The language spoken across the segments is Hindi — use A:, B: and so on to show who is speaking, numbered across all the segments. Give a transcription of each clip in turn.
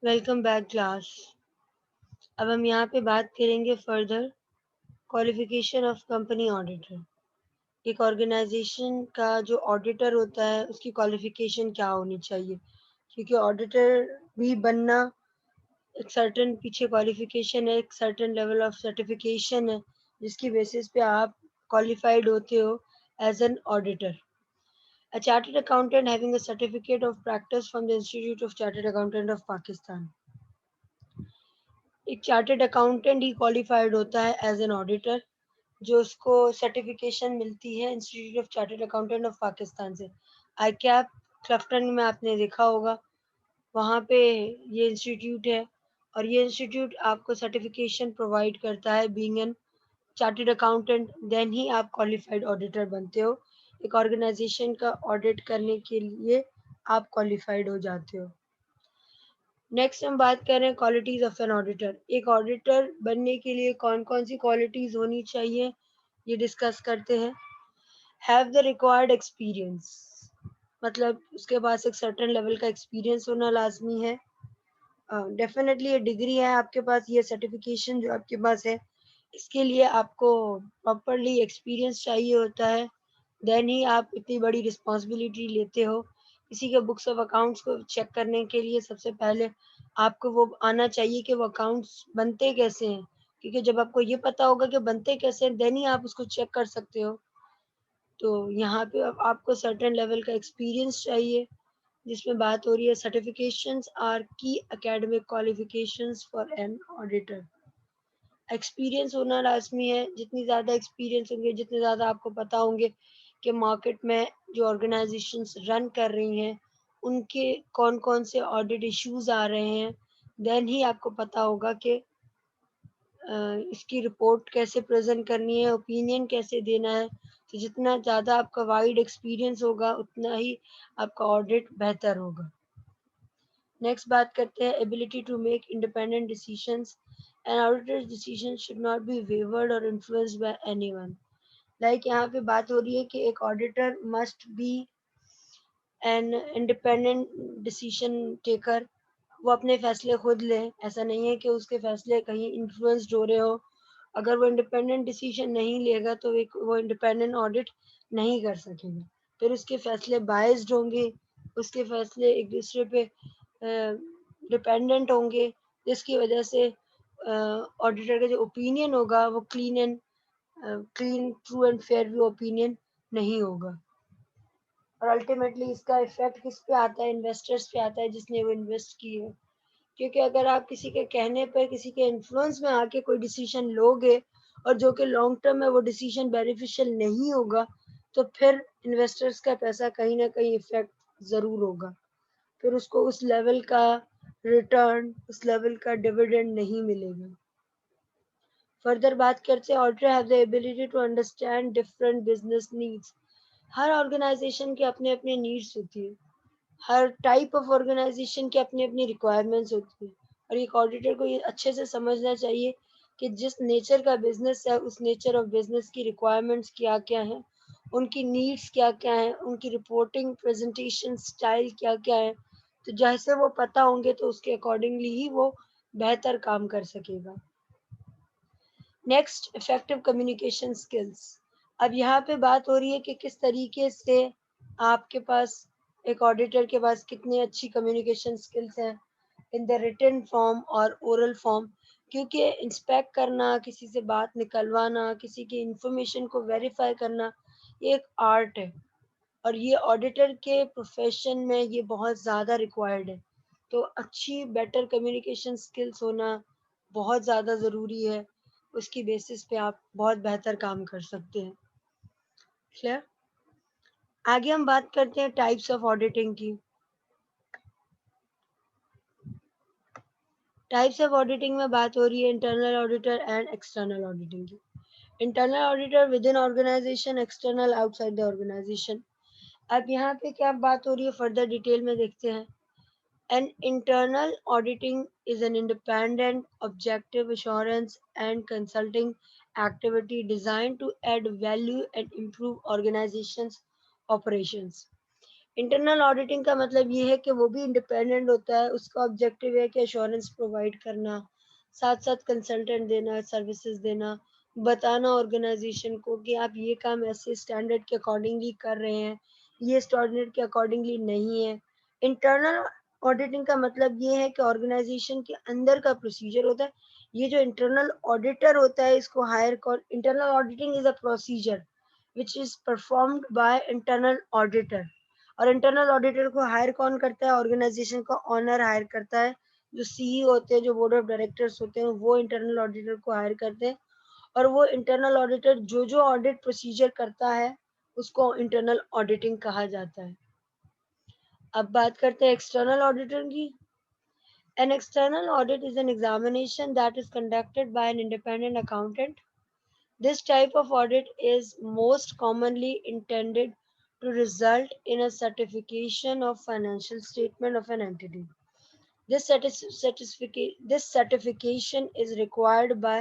A: Welcome back class. अब हम यहाँ पे बात करेंगे further qualification of company auditor. एक ऑर्गेनाइजेशन का जो ऑडिटर होता है उसकी क्वालिफिकेशन क्या होनी चाहिए, क्योंकि ऑडिटर भी बनना एक सर्टेन पीछे क्वालिफिकेशन है, एक सर्टेन लेवल ऑफ सर्टिफिकेशन है जिसकी बेसिस पे आप क्वालिफाइड होते हो as an auditor. A chartered accountant having a certificate of practice from the Institute of Chartered Accountant of Pakistan. एक चार्टर्ड अकाउंटेंट ही क्वालिफाइड होता है एज एन ऑडिटर, जो उसको सर्टिफिकेशन मिलती है institute of chartered accountant of Pakistan से। आई कैप क्लफ्टन में आपने देखा होगा, वहाँ पे ये इंस्टीट्यूट है और ये इंस्टीट्यूट आपको सर्टिफिकेशन प्रोवाइड करता है being an chartered accountant. Then ही आप क्वालिफाइड ऑडिटर बनते हो। एक ऑर्गेनाइजेशन का ऑडिट करने के लिए आप क्वालिफाइड हो जाते हो। नेक्स्ट हम बात कर रहे हैं क्वालिटीज ऑफ एन ऑडिटर। एक ऑडिटर बनने के लिए कौन कौन सी क्वालिटीज होनी चाहिए ये डिस्कस करते हैं। हैव द रिक्वायर्ड एक्सपीरियंस, मतलब उसके पास एक सर्टेन लेवल का एक्सपीरियंस होना लाजमी है। डेफिनेटली ये डिग्री है आपके पास, ये सर्टिफिकेशन जो आपके पास है, इसके लिए आपको प्रॉपरली एक्सपीरियंस चाहिए होता है। देन ही आप इतनी बड़ी रिस्पॉन्सिबिलिटी लेते हो। किसी के बुक्स ऑफ अकाउंट्स को चेक करने के लिए सबसे पहले आपको वो आना चाहिए कि वो अकाउंट्स बनते कैसे हैं, क्योंकि जब आपको ये पता होगा कि बनते कैसे हैं देन ही आप उसको चेक कर सकते हो। तो यहाँ पे अब आपको सर्टेन लेवल का एक्सपीरियंस चाहिए, जिसमें बात हो रही है सर्टिफिकेशंस आर की academic qualifications for an auditor. Experience होना लाजमी है। जितनी ज़्यादा एक्सपीरियंस होंगे, जितने ज़्यादा आपको पता होंगे कि मार्केट में जो ऑर्गेनाइजेशंस रन कर रही हैं उनके कौन कौन से ऑडिट इश्यूज आ रहे हैं, देन ही आपको पता होगा कि इसकी रिपोर्ट कैसे प्रेजेंट करनी है, ओपिनियन कैसे देना है। तो जितना ज़्यादा आपका वाइड एक्सपीरियंस होगा उतना ही आपका ऑडिट बेहतर होगा। नेक्स्ट बात करते हैं ability to make independent decisions. An auditors decision should not be wayward और इन्फ्लुएंस्ड बाय एनीवन। लाइक यहाँ पे बात हो रही है कि एक auditor must be an independent decision taker. वो अपने फैसले खुद ले, ऐसा नहीं है कि उसके फैसले कहीं इन्फ्लुएंस्ड हो रहे हो। अगर वो इंडिपेंडेंट डिसीजन नहीं लेगा तो वो इंडिपेंडेंट ऑडिट नहीं कर सकेगा, फिर उसके फैसले बायस्ड होंगे, उसके फैसले एक दूसरे पे डिपेंडेंट होंगे, जिसकी वजह से ऑडिटर का जो ओपिनियन होगा वो clean true and fair view opinion नहीं होगा। और अल्टीमेटली इसका इफेक्ट किस पे आता है? इन्वेस्टर्स पे आता है जिसने वो इन्वेस्ट की है। क्योंकि अगर आप किसी के कहने पर, किसी के इन्फ्लुएंस में आके कोई डिसीजन लोगे और जो कि लॉन्ग टर्म में वो डिसीजन बेनिफिशियल नहीं होगा, तो फिर इन्वेस्टर्स का पैसा कहीं ना कहीं इफेक्ट जरूर होगा। फिर उसको उस लेवल का रिटर्न, उस लेवल का डिविडेंड नहीं मिलेगा। फर्दर बात करते हैं auditor have the ability to understand different business needs. हर ऑर्गेनाइजेशन के अपने अपने नीड्स होती है, हर टाइप ऑफ ऑर्गेनाइजेशन की अपनी अपनी रिक्वायरमेंट्स होती है, और एक ऑडिटर को ये अच्छे से समझना चाहिए कि जिस नेचर का बिजनेस है उस नेचर ऑफ बिजनेस की रिक्वायरमेंट्स क्या क्या हैं, उनकी नीड्स क्या क्या हैं, उनकी रिपोर्टिंग प्रेजेंटेशन स्टाइल क्या क्या है। तो जैसे वो पता होंगे तो उसके अकॉर्डिंगली ही वो बेहतर काम कर सकेगा। Next, effective communication skills. अब यहाँ पे बात हो रही है कि किस तरीके से आपके पास, एक ऑडिटर के पास कितनी अच्छी कम्युनिकेशन स्किल्स हैं इन द रिटन फॉर्म और ओरल फॉर्म। क्योंकि इंस्पेक्ट करना, किसी से बात निकलवाना, किसी की इंफॉर्मेशन को वेरीफाई करना, ये एक आर्ट है और ये ऑडिटर के प्रोफेशन में ये बहुत ज़्यादा रिक्वायर्ड है। तो अच्छी बेटर कम्युनिकेशन स्किल्स होना बहुत ज़्यादा ज़रूरी है। उसकी बेसिस पे आप बहुत बेहतर काम कर सकते हैं। क्लियर? आगे हम बात करते हैं टाइप्स ऑफ ऑडिटिंग की। टाइप्स ऑफ ऑडिटिंग में बात हो रही है internal auditor and external auditing की। Internal auditor with in organization, external outside the organization. अब यहाँ पे क्या बात हो रही है फर्दर डिटेल में देखते हैं। An internal auditing is an independent, objective assurance and consulting activity designed to add value and improve organizations' operations. Internal auditing का मतलब ये है कि वो भी इंडिपेंडेंट होता है, उसका ऑब्जेक्टिव है कि एश्योरेंस प्रोवाइड करना, साथ साथ कंसल्टेंट देना, सर्विसेज देना, बताना ऑर्गेनाइजेशन को कि आप ये काम ऐसे स्टैंडर्ड के अकॉर्डिंगली कर रहे हैं, ये स्टैंडर्ड के अकॉर्डिंगली नहीं है। इंटरनल ऑडिटिंग का मतलब ये है कि ऑर्गेनाइजेशन के अंदर का प्रोसीजर होता है। ये जो इंटरनल ऑडिटर होता है इसको हायर कर, internal auditing is a procedure which is performed by internal auditor. और इंटरनल ऑडिटर को हायर कौन करता है? ऑर्गेनाइजेशन का ऑनर हायर करता है। जो सीईओ होते हैं, जो बोर्ड ऑफ डायरेक्टर्स होते हैं, वो इंटरनल ऑडिटर को हायर करते हैं। और वो इंटरनल ऑडिटर जो जो ऑडिट प्रोसीजर करता है उसको इंटरनल ऑडिटिंग कहा जाता है। अब बात करते हैं एक्सटर्नल ऑडिटर की। An external audit is an examination that is conducted by an independent accountant. This type of audit is most commonly intended to result in a certification of financial statement of an entity. This certification is required by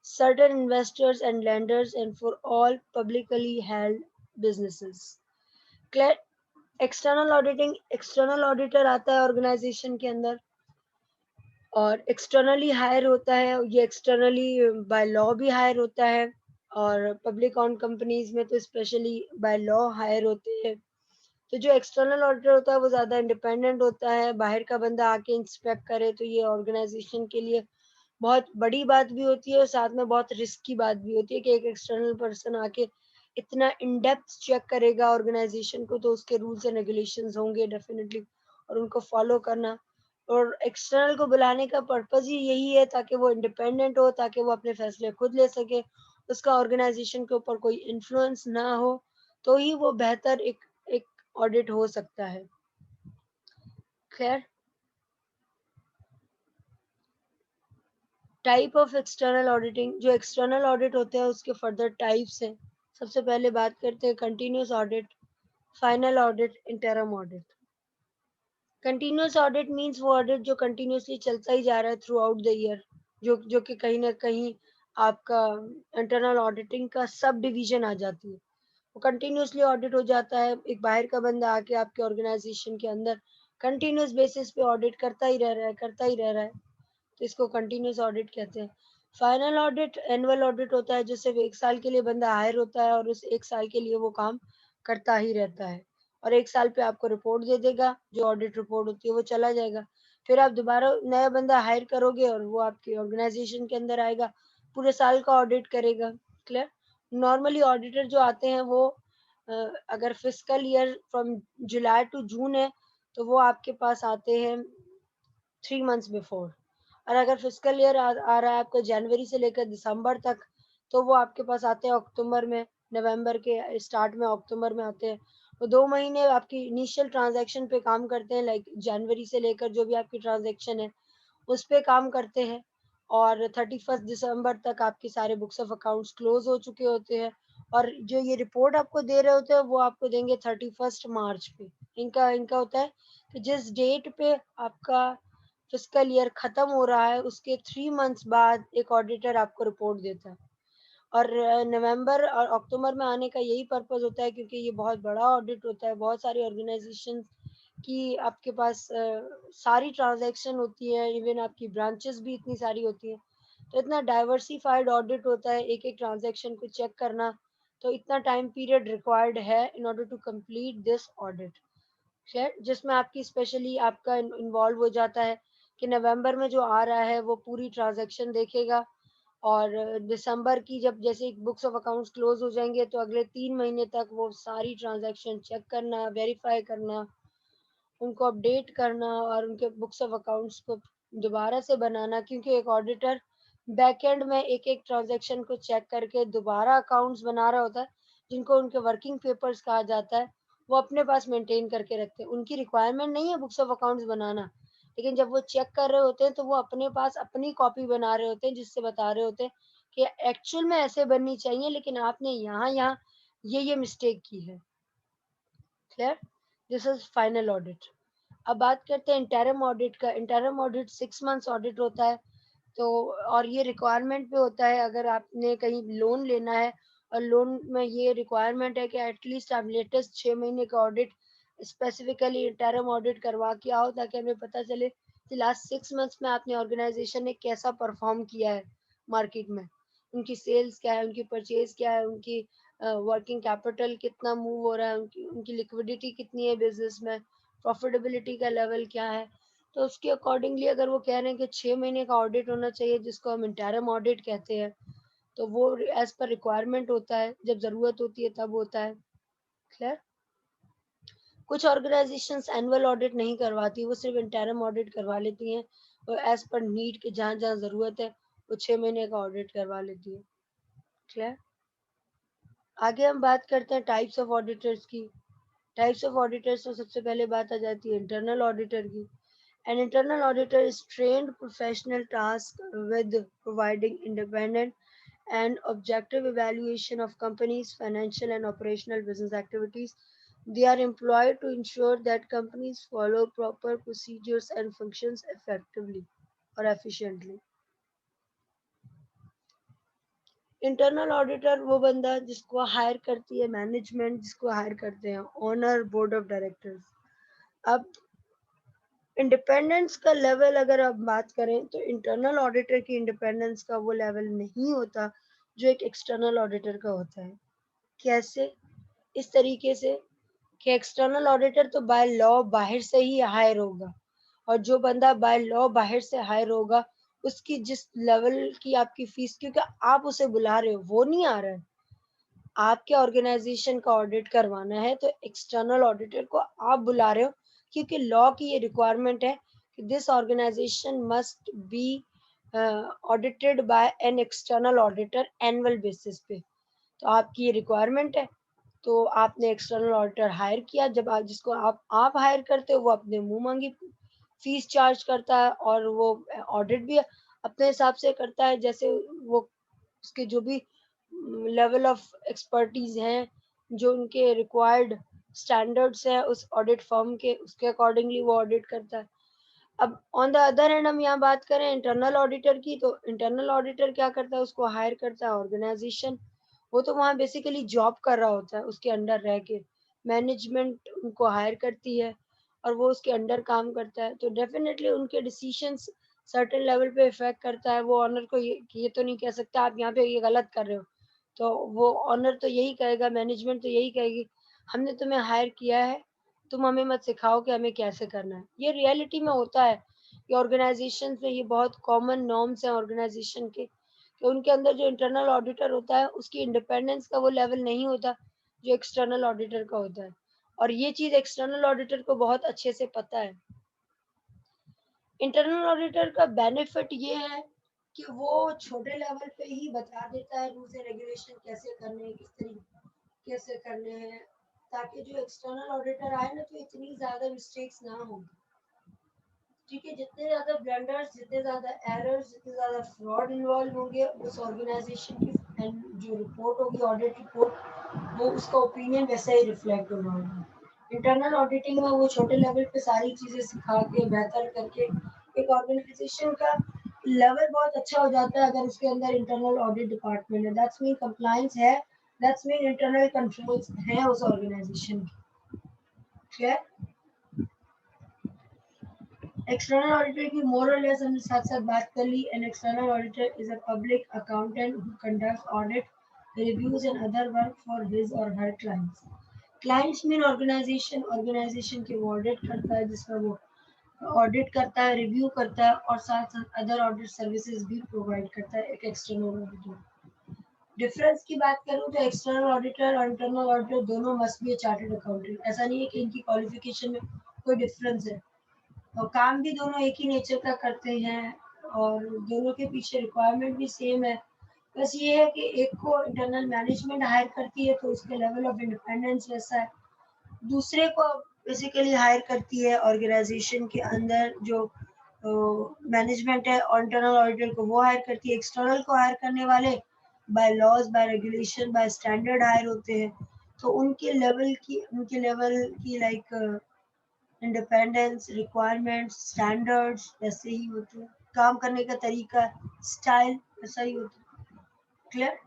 A: certain investors and lenders and for all publicly held businesses. External auditing, external auditor आता है ऑर्गेनाइजेशन के अंदर और एक्सटर्नली हायर होता है। ये एक्सटर्नली बाय लॉ भी हायर होता है और पब्लिक ऑन कंपनीज में तो स्पेशली बाय लॉ हायर होते हैं। तो जो एक्सटर्नल ऑडिटर होता है वो ज़्यादा इंडिपेंडेंट होता है, बाहर का बंदा आके इंस्पेक्ट करे तो ये ऑर्गेनाइजेशन के लिए बहुत बड़ी बात भी होती है और साथ में बहुत रिस्क की बात भी होती है कि एक एक्सटर्नल पर्सन आके इतना इन डेप्थ चेक करेगा ऑर्गेनाइजेशन को, तो उसके रूल्स एंड रेगुलेशंस होंगे डेफिनेटली और उनको फॉलो करना। और एक्सटर्नल को बुलाने का पर्पज ही यही है ताकि वो इंडिपेंडेंट हो, ताकि वो अपने फैसले खुद ले सके, उसका ऑर्गेनाइजेशन के ऊपर कोई इन्फ्लुएंस ना हो, तो ही वो बेहतर एक एक ऑडिट हो सकता है। खैर, टाइप ऑफ एक्सटर्नल ऑडिटिंग, जो एक्सटर्नल ऑडिट होते हैं उसके फर्दर टाइप्स हैं। सबसे पहले बात करते हैं continuous audit, final audit, interim audit. Continuous audit means वो ऑडिट जो कंटिन्यूसली चलता ही जा रहा है थ्रू आउट द ईयर, जो कि कहीं ना कहीं आपका इंटरनल ऑडिटिंग का सब डिवीजन आ जाती है। वो कंटिन्यूसली ऑडिट हो जाता है, एक बाहर का बंदा आके आपके ऑर्गेनाइजेशन के अंदर कंटिन्यूस बेसिस पे ऑडिट करता ही रह रहा है, करता ही रह रहा है, तो इसको कंटिन्यूस ऑडिट कहते हैं। फाइनल ऑडिट एनुअल ऑडिट होता है, जो सिर्फ 1 साल के लिए बंदा हायर होता है और उस 1 साल के लिए वो काम करता ही रहता है और 1 साल पे आपको रिपोर्ट दे देगा, जो ऑडिट रिपोर्ट होती है वो चला जाएगा। फिर आप दोबारा नया बंदा हायर करोगे और वो आपके ऑर्गेनाइजेशन के अंदर आएगा, पूरे साल का ऑडिट करेगा। क्लियर? नॉर्मली ऑडिटर जो आते हैं वो अगर fiscal year from July to June है तो वो आपके पास आते हैं 3 मंथ्स बिफोर। और अगर फिस्कल ईयर आ रहा है आपका जनवरी से लेकर दिसंबर तक, तो वो आपके पास आते हैं अक्टूबर में, नवंबर के स्टार्ट में अक्टूबर में आते हैं। वो 2 महीने आपकी इनिशियल ट्रांजैक्शन पे काम करते हैं, लाइक जनवरी से लेकर जो भी आपकी ट्रांजैक्शन है उस पे काम करते हैं और 31 दिसंबर तक आपके सारे बुक्स ऑफ अकाउंट्स क्लोज हो चुके होते हैं। और जो ये रिपोर्ट आपको दे रहे होते हैं वो आपको देंगे 31 मार्च पे। इनका इनका होता है कि जिस डेट पे आपका फिस्कल ईयर खत्म हो रहा है उसके 3 मंथ्स बाद एक ऑडिटर आपको रिपोर्ट देता है। और नवंबर और अक्टूबर में आने का यही पर्पस होता है क्योंकि ये बहुत बड़ा ऑडिट होता है, बहुत सारी ऑर्गेनाइजेशन की आपके पास सारी ट्रांजैक्शन होती है, इवन आपकी ब्रांचेस भी इतनी सारी होती हैं, तो इतना डाइवर्सिफाइड ऑडिट होता है, एक एक ट्रांजैक्शन को चेक करना, तो इतना टाइम पीरियड रिक्वायर्ड है in order to complete this audit. Share जिसमें आपकी स्पेशली आपका इन्वॉल्व हो जाता है कि नवंबर में जो आ रहा है वो पूरी ट्रांजैक्शन देखेगा और दिसंबर की जब जैसे बुक्स ऑफ अकाउंट्स क्लोज हो जाएंगे तो अगले 3 महीने तक वो सारी ट्रांजैक्शन चेक करना, वेरीफाई करना, उनको अपडेट करना और उनके बुक्स ऑफ अकाउंट्स को दोबारा से बनाना, क्योंकि एक ऑडिटर बैक एंड में एक एक ट्रांजैक्शन को चेक करके दोबारा अकाउंट्स बना रहा होता है, जिनको उनके वर्किंग पेपर्स कहा जाता है, वो अपने पास मेंटेन करके रखते हैं। उनकी रिक्वायरमेंट नहीं है बुक्स ऑफ अकाउंट्स बनाना, लेकिन जब वो चेक कर रहे होते हैं तो वो अपने पास अपनी कॉपी बना रहे होते हैं जिससे बता रहे होते हैं कि एक्चुअल में ऐसे बननी चाहिए लेकिन आपने यहाँ यहाँ ये मिस्टेक की है। Clear? This is final audit. अब बात करते हैं इंटरम ऑडिट का। इंटरम ऑडिट 6 मंथ्स ऑडिट होता है, तो और ये रिक्वायरमेंट पे होता है अगर आपने कहीं लोन लेना है और लोन में ये रिक्वायरमेंट है कि एटलीस्ट आप लेटेस्ट 6 महीने का ऑडिट स्पेसिफिकली इंटरम ऑडिट करवा के आओ ताकि हमें पता चले कि लास्ट 6 मंथ्स में आपने ऑर्गेनाइजेशन ने कैसा परफॉर्म किया है मार्केट में, उनकी सेल्स क्या है, उनकी परचेज क्या है, उनकी वर्किंग कैपिटल कितना मूव हो रहा है, उनकी लिक्विडिटी कितनी है बिजनेस में, प्रॉफिटेबिलिटी का लेवल क्या है। तो उसके अकॉर्डिंगली अगर वो कह रहे हैं कि 6 महीने का ऑडिट होना चाहिए जिसको हम इंटरम ऑडिट कहते हैं, तो वो एज पर रिक्वायरमेंट होता है, जब जरूरत होती है तब होता है। क्लियर। कुछ ऑर्गेनाइजेशंस एनुअल ऑडिट नहीं करवाती, वो सिर्फ इंटरम ऑडिट करवा लेती हैं और एज पर नीड के जहाँ जहाँ जरूरत है वो 6 महीने का ऑडिट करवा लेती है। क्लियर। आगे हम बात करते हैं टाइप्स ऑफ ऑडिटर्स की। टाइप्स ऑफ ऑडिटर्स में सबसे पहले बात आ जाती है इंटरनल ऑडिटर की। An internal auditor is trained professional task with providing independent and objective evaluation of companies' financial and operational business activities. They are employed to ensure that companies follow proper procedures and functions effectively or efficiently. Internal auditor वो बंदा जिसको हायर करती है मैनेजमेंट, जिसको हायर करते हैं ओनर, बोर्ड ऑफ डायरेक्टर्स। अब इंडिपेंडेंस का लेवल अगर आप बात करें तो इंटरनल ऑडिटर की इंडिपेंडेंस का वो लेवल नहीं होता जो एक एक्सटर्नल ऑडिटर का होता है। कैसे? इस तरीके से कि एक्सटर्नल ऑडिटर तो बाय लॉ बाहर से ही हायर होगा, और जो बंदा बाय लॉ बाहर से हायर होगा उसकी जिस लेवल की आपकी फीस, क्योंकि आप उसे बुला रहे हो, वो नहीं आ रहा है, आपके ऑर्गेनाइजेशन का ऑडिट करवाना है तो एक्सटर्नल ऑडिटर को आप बुला रहे हो, क्योंकि लॉ की ये रिक्वायरमेंट है कि this organisation must be audited by an external auditor annual basis पे। तो आपकी ये रिक्वायरमेंट है, तो आपने एक्सटर्नल ऑडिटर हायर किया। जब आप जिसको आप हायर करते हो वो अपने मुंह मांगी फीस चार्ज करता है, और वो ऑडिट भी अपने हिसाब से करता है, जैसे वो उसके जो भी लेवल ऑफ एक्सपर्टीज हैं, जो उनके रिक्वायर्ड स्टैंडर्ड्स हैं उस ऑडिट फर्म के, उसके अकॉर्डिंगली वो ऑडिट करता है। अब ऑन द अदर हैंड हम यहाँ बात करें इंटरनल ऑडिटर की, तो इंटरनल ऑडिटर क्या करता है, उसको हायर करता है ऑर्गेनाइजेशन। वो तो वहाँ बेसिकली जॉब कर रहा होता है, उसके अंडर रह के मैनेजमेंट उनको हायर करती है और वो उसके अंडर काम करता है, तो डेफिनेटली उनके डिसीजंस सर्टेन लेवल पे इफेक्ट करता है। वो ऑनर को ये तो नहीं कह सकता आप यहाँ पे ये गलत कर रहे हो, तो वो ऑनर तो यही कहेगा, मैनेजमेंट तो यही कहेगी, हमने तुम्हें हायर किया है, तुम हमें मत सिखाओ कि हमें कैसे करना है। ये रियलिटी में होता है कि ऑर्गेनाइजेशन में ये बहुत कॉमन नॉर्म्स हैं ऑर्गेनाइजेशन के, कि उनके अंदर जो इंटरनल ऑडिटर होता है उसकी इंडिपेंडेंस का वो लेवल नहीं होता जो एक्सटर्नल ऑडिटर का होता है, और ये चीज एक्सटर्नल ऑडिटर को बहुत अच्छे से पता है। इंटरनल ऑडिटर का बेनिफिट ये है कि वो छोटे लेवल पे ही बता देता है रूल्स एंड रेगुलेशन कैसे करने हैं, किस तरीके से करने हैं, ताकि जो एक्सटर्नल ऑडिटर आए ना तो इतनी ज्यादा मिस्टेक्स ना हो। ठीक है, जितने ज्यादा ब्लंडर्स, जितने ज्यादा एरर्स, जितने ज्यादा फ्रॉड इन्वॉल्व होंगे उस ऑर्गेनाइजेशन की एंड जो रिपोर्ट होगी ऑडिट रिपोर्ट, वो उसका ओपिनियन वैसा ही रिफ्लेक्ट होगा। इंटरनल ऑडिटिंग में वो छोटे लेवल पे सारी चीजें सिखा के बेहतर करके एक ऑर्गेनाइजेशन का लेवल बहुत अच्छा हो जाता है अगर उसके अंदर इंटरनल ऑडिट डिपार्टमेंट है। दैट्स मीन कंप्लायंस है, दैट्स मीन इंटरनल कंट्रोल्स हैं उस ऑर्गेनाइजेशन के। ठीक है। एक्सटर्नल ऑडिटर की मोर और लेस हमने साथ साथ बात कर ली। An external auditor is a public accountant who conducts audit, reviews and other work for his or her clients. Clients mean organization, organization के वो ऑडिट करता है, जिसमें वो ऑडिट करता है, रिव्यू करता है और साथ साथ अदर ऑडिट सर्विसेज भी प्रोवाइड करता है एक एक्सटर्नल ऑडिटर। डिफरेंस की बात करूं तो एक्सटर्नल ऑडिटर और इंटरनल ऑडिटर दोनों मस्ट बी चार्टर्ड अकाउंटेंट। ऐसा नहीं है कि इनकी क्वालिफिकेशन में कोई डिफरेंस है, और काम भी दोनों एक ही नेचर का करते हैं और दोनों के पीछे रिक्वायरमेंट भी सेम है। बस ये है कि एक को इंटरनल मैनेजमेंट हायर करती है तो उसके लेवल ऑफ इंडिपेंडेंस वैसा है, दूसरे को बेसिकली हायर करती है ऑर्गेनाइजेशन के अंदर जो मैनेजमेंट है, और इंटरनल ऑडिटर को वो हायर करती है। एक्सटर्नल को हायर करने वाले by laws, by regulation, by standard hire होते हैं, तो उनके लेवल की लाइक इंडिपेंडेंस, रिक्वायरमेंट्स, स्टैंडर्ड्स वैसे ही होते हैं, काम करने का तरीका, स्टाइल वैसा ही होता है। क्लियर।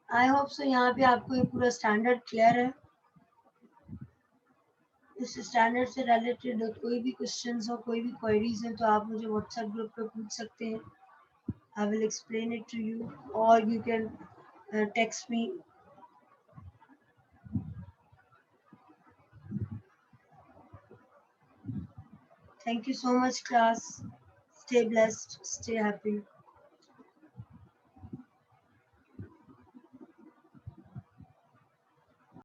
A: आई होप सो यहाँ पे आपको ये पूरा स्टैंडर्ड क्लियर है। उस स्टैंडर्ड से रिलेटेड कोई भी क्वेश्चंस हो, कोई भी क्वेरीज है, तो आप मुझे व्हाट्सएप ग्रुप पे पूछ सकते हैं. I will explain it to you, और you can text me. Thank you so much, class. Stay blessed, stay happy.